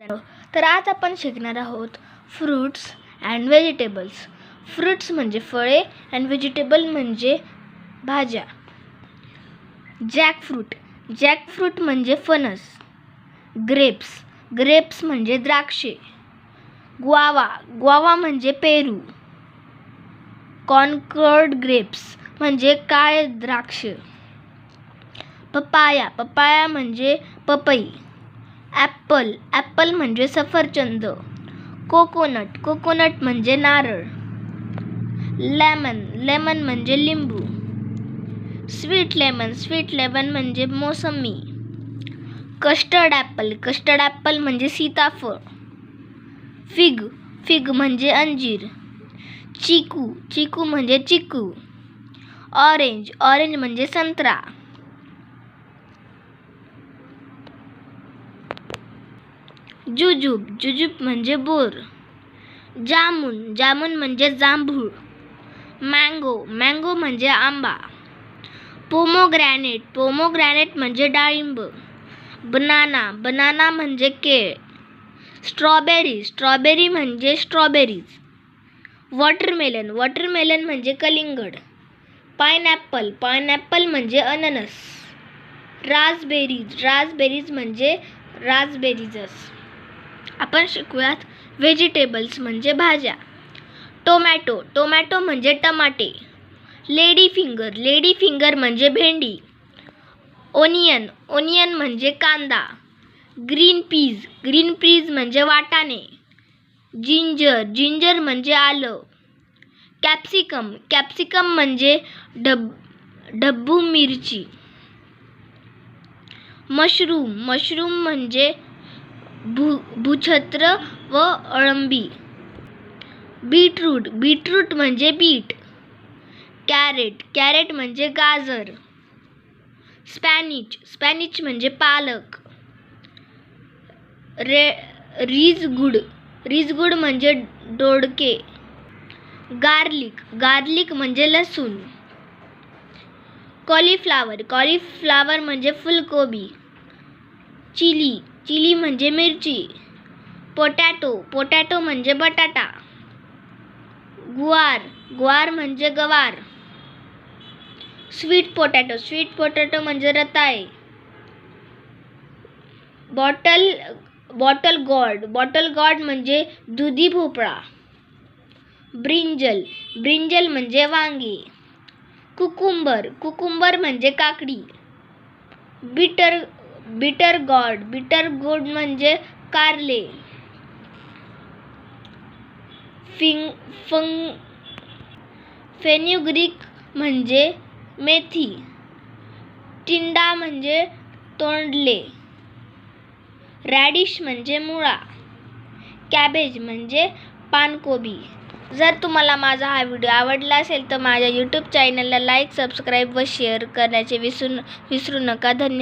तर आज आपण शिकणार आहोत फ्रूट्स अँड व्हेजिटेबल्स. फ्रूट्स म्हणजे फळे अँड व्हेजिटेबल म्हणजे भाज्या. जॅकफ्रूट म्हणजे फणस. ग्रेप्स म्हणजे द्राक्षे. गुआवा म्हणजे पेरू. कॉन्कॉर्ड ग्रेप्स म्हणजे काळे द्राक्ष. पपाया म्हणजे पपई. ॲपल म्हणजे सफरचंद. कोकोनट म्हणजे नारळ. लेमन म्हणजे लिंबू. स्वीट लेमन म्हणजे मोसंबी. कस्टर्ड ॲपल म्हणजे सीताफळ. फिग म्हणजे अंजीर. चिकू म्हणजे चिकू. ऑरेंज म्हणजे संत्रा. जुजूब म्हणजे बोर. जामुन म्हणजे जांभूळ. मँगो म्हणजे आंबा. पोमोग्रॅनेट म्हणजे डाळिंब. बनाना म्हणजे केळ. स्ट्रॉबेरी म्हणजे स्ट्रॉबेरीज. वॉटरमेलन म्हणजे कलिंगड. पाइनॲपल म्हणजे अननस. रास्पबेरीज म्हणजे रास्पबेरीज. आपण शिकूयात व्हेजिटेबल्स म्हणजे भाज्या. टोमॅटो म्हणजे टमाटे. लेडी फिंगर म्हणजे भेंडी. ओनियन म्हणजे कांदा. ग्रीन पीज म्हणजे वाटाणे. जिंजर म्हणजे आलं. कॅप्सिकम म्हणजे ढब्बू मिरची. मशरूम म्हणजे भुछत्र व अळंबी. बीटरूट म्हणजे बीट. कॅरेट म्हणजे गाजर. स्पॅनिश म्हणजे पालक. रीजगुड म्हणजे दोडके. गार्लिक म्हणजे लसूण. कॉलीफ्लावर म्हणजे फुलकोबी. चिली म्हणजे मिरची. पोटॅटो म्हणजे बटाटा. गुआर म्हणजे गवार. स्वीट पोटॅटो म्हणजे रताळे. बॉटल गॉर्ड म्हणजे दुधी भोपळा. ब्रिंजल म्हणजे वांगी. कुकुंबर म्हणजे काकडी. बिटर गोड म्हणजे कारले. फेन्युग्रीक म्हणजे मेथी. टिंडा म्हणजे तोंडले. रॅडिश म्हणजे मुळा. कॅबेज म्हणजे पानकोबी. जर तुम्हाला माझा हा व्हिडिओ आवडला असेल तर माझ्या यूट्यूब चॅनलला लाईक, सबस्क्राईब व शेअर करण्याचे विसरू नका. धन्यवाद.